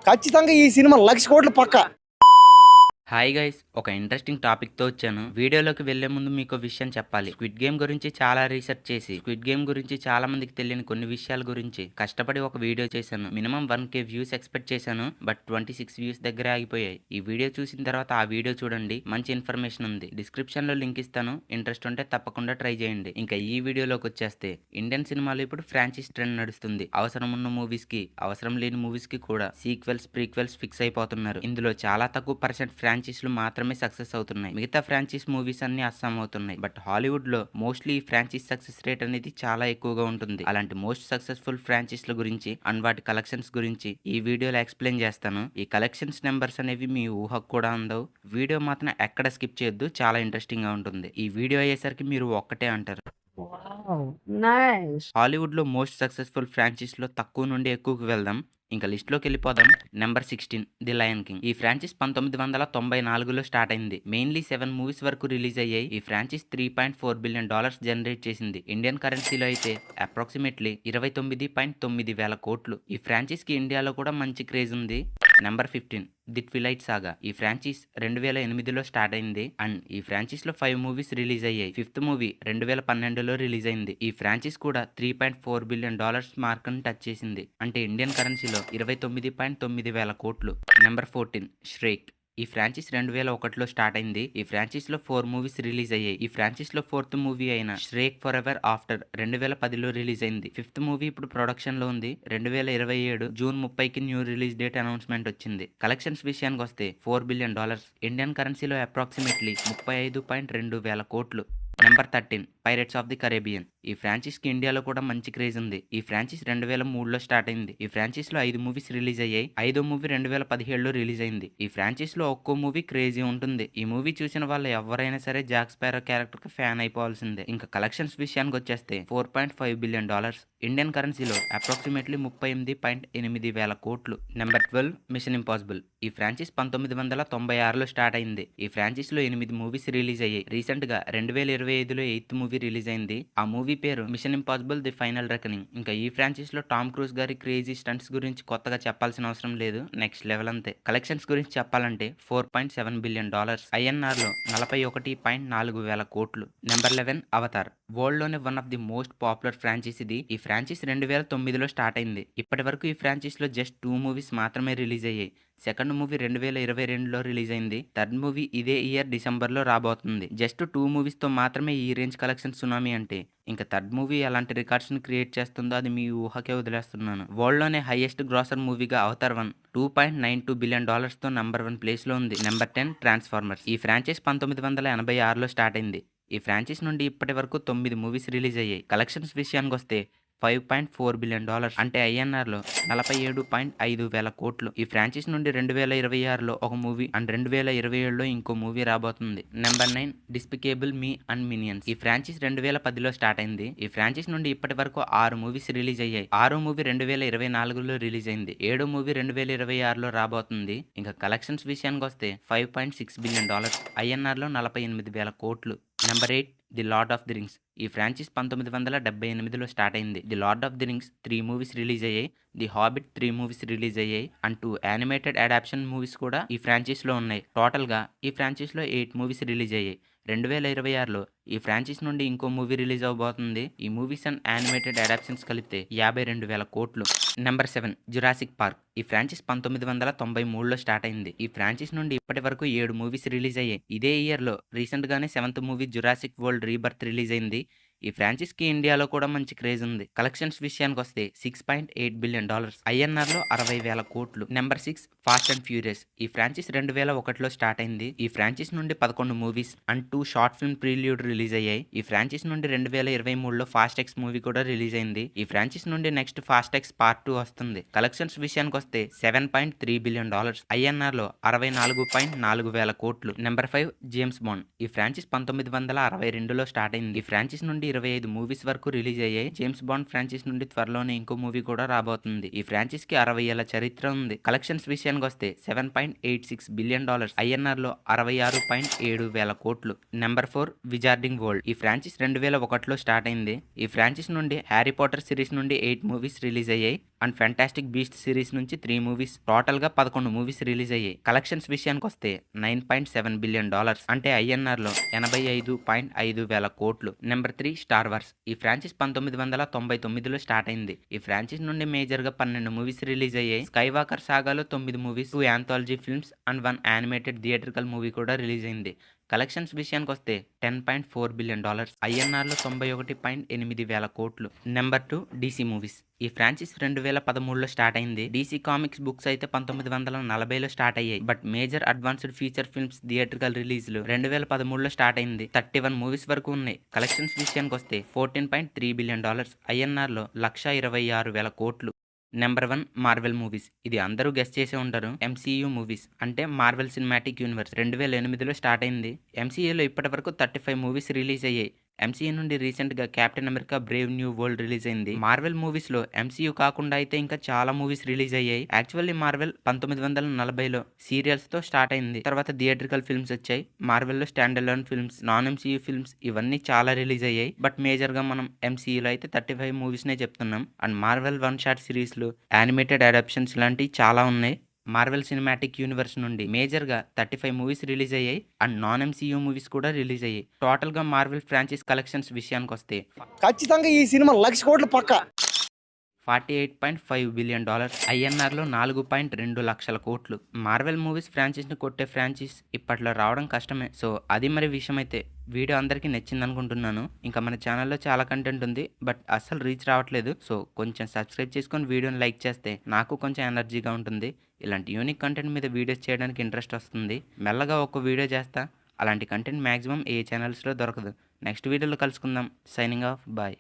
ఖచ్చితంగా ఈ సినిమా 1,00,00,000 కోట్లు పక్కా. హాయ్ గైస్, ఒక ఇంట్రెస్టింగ్ టాపిక్తో వచ్చాను. వీడియోలోకి వెళ్లే ముందు మీకు విషయం చెప్పాలి. స్క్విడ్ గేమ్ గురించి చాలా రీసెర్చ్ చేసి, స్క్విడ్ గేమ్ గురించి చాలా మందికి తెలియని కొన్ని విషయాల గురించి కష్టపడి ఒక వీడియో చేశాను. మినిమం 1K వ్యూస్ ఎక్స్పెక్ట్ చేశాను, బట్ 26 వ్యూస్ దగ్గర ఆగిపోయాయి. ఈ వీడియో చూసిన తర్వాత ఆ వీడియో చూడండి, మంచి ఇన్ఫర్మేషన్ ఉంది. డిస్క్రిప్షన్ లో లింక్ ఇస్తాను, ఇంట్రెస్ట్ ఉంటే తప్పకుండా ట్రై చేయండి. ఇంకా ఈ వీడియోలోకి వచ్చేస్తే, ఇండియన్ సినిమాలో ఇప్పుడు ఫ్రాంచైజ్ ట్రెండ్ నడుస్తుంది. అవసరం ఉన్న మూవీస్ కి, అవసరం లేని మూవీస్ కి కూడా సీక్వెల్స్, ప్రీక్వెల్స్ ఫిక్స్ అయిపోతున్నారు. ఇందులో చాలా తక్కువ పర్సెంట్ ఫ్రాంచైజీలు మాత్రమే సక్సెస్ అవుతున్నాయి. మిగతా ఫ్రాంచైజ్ మూవీస్ అన్ని అస్సాం అవుతున్నాయి. బట్ హాలీవుడ్ లో మోస్ట్లీ ఈ ఫ్రాంచైజ్ సక్సెస్ రేట్ అనేది చాలా ఎక్కువగా ఉంటుంది. అలాంటి మోస్ట్ సక్సెస్ఫుల్ ఫ్రాంచైజ్ల గురించి అండ్ వాటి కలెక్షన్స్ గురించి ఈ వీడియోలో ఎక్స్ప్లెయిన్ చేస్తాను. ఈ కలెక్షన్స్ నెంబర్స్ అనేవి మీ ఊహకు కూడా అందవు. వీడియో మాత్రం ఎక్కడ స్కిప్ చేయొద్దు, చాలా ఇంట్రెస్టింగ్ గా ఉంటుంది. ఈ వీడియో అయ్యేసరికి మీరు ఒక్కటే అంటారు, Wow, nice. హాలీవుడ్ లో మోస్ట్ సక్సెస్ఫుల్ ఫ్రాంచైజ్ లో తక్కువ నుండి ఎక్కువకు వెళ్దాం. ఇంకా లిస్ట్ లోకి వెళ్ళిపోదాం. Number 16 the lion king. ఈ ఫ్రాంచైజ్ 1994లో స్టార్ట్ అయింది. మెయిన్లీ 7 మూవీస్ వరకు రిలీజ్ అయ్యాయి. ఈ ఫ్రాంచైజ్ $3.4 బిలియన్ జనరేట్ చేసింది. ఇండియన్ కరెన్సీలో అయితే అప్రాక్సిమేట్లీ 29.9 వేల కోట్లు. ఈ ఫ్రాంచైజ్ కి ఇండియాలో కూడా మంచి క్రేజ్ ఉంది. నెంబర్ 15 ది ట్విలైట్ సాగా. ఈ ఫ్రాంచైజ్ 2008లో స్టార్ట్ అయింది అండ్ ఈ ఫ్రాంచైజ్ లో 5 మూవీస్ రిలీజ్ అయ్యాయి. 5th మూవీ 2012లో రిలీజ్ అయింది. ఈ ఫ్రాంచైజ్ కూడా $3.4 బిలియన్ మార్క్ ని టచ్ చేసింది. అంటే ఇండియన్ కరెన్సీలో 29.9 వేల కోట్లు. నెంబర్ 14 ష్రేక్. ఈ ఫ్రాంచైజ్ 2001లో స్టార్ట్ అయింది. ఈ ఫ్రాంచైజ్ లో 4 మూవీస్ రిలీజ్ అయ్యాయి. ఈ ఫ్రాంచైజ్ లో 4th మూవీ అయిన ష్రేక్ ఫర్ ఎవర్ ఆఫ్టర్ 2010లో రిలీజ్ అయింది. 5th మూవీ ఇప్పుడు ప్రొడక్షన్ లో ఉంది. 2027 జూన్ 30కి న్యూ రిలీజ్ డేట్ అనౌన్స్మెంట్ వచ్చింది. కలెక్షన్స్ విషయానికి వస్తే $4 బిలియన్, ఇండియన్ కరెన్సీలో అప్రాక్సిమేట్లీ 35.2 వేల కోట్లు. Number 13 pirates of the Caribbean. ఈ ఫ్రాంచైజ్ కి ఇండియాలో కూడా మంచి క్రేజ్ ఉంది. ఈ ఫ్రాంచైజ్ 2003లో స్టార్ట్ అయింది. ఈ ఫ్రాంచైజ్ లో 5 మూవీస్ రిలీజ్ అయ్యాయి. 5వ మూవీ 2017లో రిలీజ్ అయింది. ఈ ఫ్రాంచైజ్ లో ఒక్కో మూవీ క్రేజీ ఉంటుంది. ఈ మూవీ చూసిన వాళ్ళు ఎవరైనా సరే జాక్ స్పారో క్యారెక్టర్ కి ఫ్యాన్ అయిపోవాల్సిందే. ఇంకా కలెక్షన్స్ విషయానికి వచ్చేస్తే $4.5 బిలియన్, ఇండియన్ కరెన్సీలో అప్రాక్సిమేట్లీ 38.8 వేల కోట్లు. Number 12 Mission Impossible. ఈ ఫ్రాంచైజ్ 1996లో స్టార్ట్ అయింది. ఈ ఫ్రాంచైజ్ లో 8 మూవీస్ రిలీజ్ అయ్యాయి. రీసెంట్ గా 2025లో 8th మూవీ రిలీజ్ అయింది. ఆ మూవీ పేరు Mission Impossible The Final Reckoning. ఇంకా ఈ ఫ్రాంచైజ్ లో టామ్ క్రూజ్ గారి క్రేజీ స్టంట్స్ గురించి కొత్తగా చెప్పాల్సిన అవసరం లేదు, నెక్స్ట్ లెవెల్ అంతే. కలెక్షన్స్ గురించి చెప్పాలంటే $4.7 బిలియన్, INR లో 41.4 వేల కోట్లు. Number 11 Avatar. వరల్డ్ లోనే one of the most popular franchise ఇది. ఈ ఫ్రాంచైజ్ 2009లో స్టార్ట్ అయింది. ఇప్పటి వరకు ఈ ఫ్రాంచైజ్ లో జస్ట్ 2 మూవీస్ మాత్రమే రిలీజ్ అయ్యాయి. సెకండ్ మూవీ 2022లో రిలీజ్ అయింది. థర్డ్ మూవీ ఇదే ఇయర్ డిసెంబర్లో రాబోతుంది. జస్ట్ 2 మూవీస్ తో మాత్రమే ఈ రేంజ్ కలెక్షన్ సునామీ అంటే ఇంకా థర్డ్ మూవీ ఎలాంటి రికార్డ్స్ ని క్రియేట్ చేస్తుందో అది మీ ఊహకే వదిలేస్తున్నాను. వరల్డ్ లోనే హైయెస్ట్ గ్రాసర్ మూవీగా అవతార్ 1 $2.92 బిలియన్ తో నెంబర్ 1 ప్లేస్ లో ఉంది. Number 10 transformers. ఈ ఫ్రాంచైజ్ 1986లో స్టార్ట్ అయింది. ఈ ఫ్రాంచైజ్ నుండి ఇప్పటి వరకు 9 మూవీస్ రిలీజ్ అయ్యాయి. కలెక్షన్స్ విషయానికి వస్తే $5.4 బిలియన్, అంటే INR లో 47.5 వేల కోట్లు. ఈ ఫ్రాంచైజ్ నుండి 2026లో ఒక మూవీ అండ్ 2027లో ఇంకో మూవీ రాబోతుంది. Number 9 Despicable Me and Minions. ఈ ఫ్రాంచైజ్ 2010లో స్టార్ట్ అయింది. ఈ ఫ్రాంచైజ్ నుండి ఇప్పటి వరకు 6 మూవీస్ రిలీజ్ అయ్యాయి. 6వ మూవీ 2024లో రిలీజ్ అయింది. 7వ మూవీ 2026లో రాబోతుంది. ఇంకా కలెక్షన్స్ విషయానికి వస్తే $5.6 బిలియన్, INR లో 48 వేల కోట్లు. Number 8 the lord of the rings. ఈ ఫ్రాంచైజ్ 1978లో స్టార్ట్ అయింది. The lord of the rings 3 movies release అయ్యాయి. ది హాబిట్ 3 మూవీస్ రిలీజ్ అయ్యాయి అండ్ 2 యానిమేటెడ్ అడాప్షన్ మూవీస్ కూడా ఈ ఫ్రాంచైజ్ లో ఉన్నాయి. టోటల్ గా ఈ ఫ్రాంచైజ్ లో 8 మూవీస్ రిలీజ్ అయ్యాయి. 2026లో ఈ ఫ్రాంచైజ్ నుండి ఇంకో మూవీ రిలీజ్ అవబోతుంది. ఈ మూవీస్ అండ్ యానిమేటెడ్ అడాప్షన్స్ కలిపితే 52 వేల కోట్లు. Number 7 Jurassic park. ఈ ఫ్రాంచైజ్ 1993లో స్టార్ట్ అయింది. ఈ ఫ్రాంచైజ్ నుండి ఇప్పటి వరకు 7 మూవీస్ రిలీజ్ అయ్యాయి. ఇదే ఇయర్ లో రీసెంట్ గానే 7th movie Jurassic world rebirth release అయింది. ఈ ఫ్రాంచైజ్ కి ఇండియాలో కూడా మంచి క్రేజ్ ఉంది. కలెక్షన్స్ విషయానికి వస్తే $6.8 బిలియన్, INR లో 60 వేల కోట్లు. Number 6 fast and furious. ఈ ఫ్రాంచైజ్ 2001లో స్టార్ట్ అయింది. ఈ ఫ్రాంచైజ్ నుండి 11 movies and 2 short film prelude release అయ్యాయి. ఈ ఫ్రాంచైజ్ నుండి 2023లో ఫాస్ట్ ఎక్స్ మూవీ కూడా రిలీజ్ అయింది. ఈ ఫ్రాంచైజ్ నుండి నెక్స్ట్ ఫాస్ట్ ఎక్స్ పార్ట్ 2 వస్తుంది. కలెక్షన్స్ విషయానికి వస్తే $7.3 బిలియన్, INR లో 64.4 వేల కోట్లు. Number 5 James bond. ఈ ఫ్రాంచైజ్ 1962లో స్టార్ట్ అయింది. ఈ ఫ్రాంచైజ్ నుండి 25 మూవీస్ వరకు రిలీజ్ అయ్యాయి. జేమ్స్ బాండ్ ఫ్రాంచైజ్ నుండి త్వరలోనే ఇంకో మూవీ కూడా రాబోతుంది. ఈ ఫ్రాంచైజ్ కి 60 ఏళ్ల చరిత్ర ఉంది. కలెక్షన్స్ విషయానికి వస్తే $7.86 బిలియన్, INR లో 66.7 వేల కోట్లు. Number 4 wizarding world. ఈ ఫ్రాంచైజ్ 2001లో స్టార్ట్ అయింది. ఈ ఫ్రాంచైజ్ నుండి హ్యారీ పాటర్ సిరీస్ నుండి 8 మూవీస్ రిలీజ్ అయ్యాయి. అండ్ ఫ్యాంటాస్టిక్ బీస్ట్ సిరీస్ నుంచి 3 మూవీస్, టోటల్ గా 11 మూవీస్ రిలీజ్ అయ్యాయి. కలెక్షన్స్ విషయానికి వస్తే $9.7 బిలియన్, అంటే INR లో 85.5 వేల కోట్లు. Number 3 Star Wars. ఈ ఫ్రాంచైజ్ 1999లో స్టార్ట్ అయింది. ఈ ఫ్రాంచైజ్ నుండి మేజర్ గా 12 మూవీస్ రిలీజ్ అయ్యాయి. స్కై వాకర్ సాగాలో 9 movies, 2 anthology films and 1 animated theatrical movie కూడా రిలీజ్ అయింది. కలెక్షన్స్ విషయానికి వస్తే $10.4 బిలియన్, INR లో 91.8 వేల కోట్లు. Number 2 DC movies. ఈ ఫ్రాంచైజ్ 2013లో స్టార్ట్ అయింది. DC కామిక్స్ బుక్స్ అయితే 1940లో స్టార్ట్ అయ్యాయి. But major advanced feature films theatrical రిలీజ్లు 2013లో start అయింది. 31 మూవీస్ వరకు ఉన్నాయి. కలెక్షన్స్ విషయానికి వస్తే $14.3 బిలియన్, INR లో 1,26,000 కోట్లు. Number 1 Marvel movies. ఇది అందరూ గెస్ చేసే ఉంటారు. MCU మూవీస్ అంటే మార్వెల్ సినిమాటిక్ యూనివర్స్ 2008లో స్టార్ట్ అయింది. MCUలో ఇప్పటి వరకు 35 మూవీస్ రిలీజ్ అయ్యాయి. MCU నుండి రీసెంట్ గా captain America Brave new world release అయింది. మార్వెల్ మూవీస్ లో MCU కాకుండా అయితే ఇంకా చాలా మూవీస్ రిలీజ్ అయ్యాయి. యాక్చువల్లీ మార్వెల్ 1940లో సీరియల్స్ తో స్టార్ట్ అయింది. తర్వాత థియేట్రికల్ ఫిల్మ్స్ వచ్చాయి. మార్వెల్ లో stand alone films, non MCU films ఇవన్నీ చాలా రిలీజ్ అయ్యాయి. బట్ మేజర్ గా మనం MCUలో అయితే 35 మూవీస్ నే చెప్తున్నాం. అండ్ మార్వెల్ వన్ షాట్ సిరీస్లు, యానిమేటెడ్ అడాప్షన్స్ లాంటివి చాలా ఉన్నాయి. మార్వెల్ సినిమాటిక్ యూనివర్స్ నుండి మేజర్ గా 35 మూవీస్ రిలీజ్ అయ్యాయి. అండ్ నాన్ MCU మూవీస్ కూడా రిలీజ్ అయ్యాయి. టోటల్ గా మార్వెల్ ఫ్రాంచైజ్ కలెక్షన్స్ విషయానికి వస్తే ఖచ్చితంగా ఈ సినిమా 1,00,000 కోట్లు పక్క. $48.5 బిలియన్, INR లో 4.2 లక్షల కోట్లు. మార్వెల్ మూవీస్ ఫ్రాంచైజ్ ని కొట్టే ఫ్రాంచైజ్ ఇప్పట్లో రావడం కష్టమే. సో అది మరి విషయం అయితే వీడియో అందరికీ నచ్చింది అనుకుంటున్నాను. ఇంకా మన ఛానల్లో చాలా కంటెంట్ ఉంది, బట్ అస్సలు రీచ్ రావట్లేదు. సో కొంచెం సబ్స్క్రైబ్ చేసుకొని వీడియోని లైక్ చేస్తే నాకు కొంచెం ఎనర్జీగా ఉంటుంది. ఇలాంటి యూనిక్ కంటెంట్ మీద వీడియోస్ చేయడానికి ఇంట్రెస్ట్ వస్తుంది. మెల్లగా ఒక వీడియో చేస్తా. అలాంటి కంటెంట్ మ్యాక్సిమం ఏ ఛానల్స్లో దొరకదు. నెక్స్ట్ వీడియోలో కలుసుకుందాం. Signing off, bye.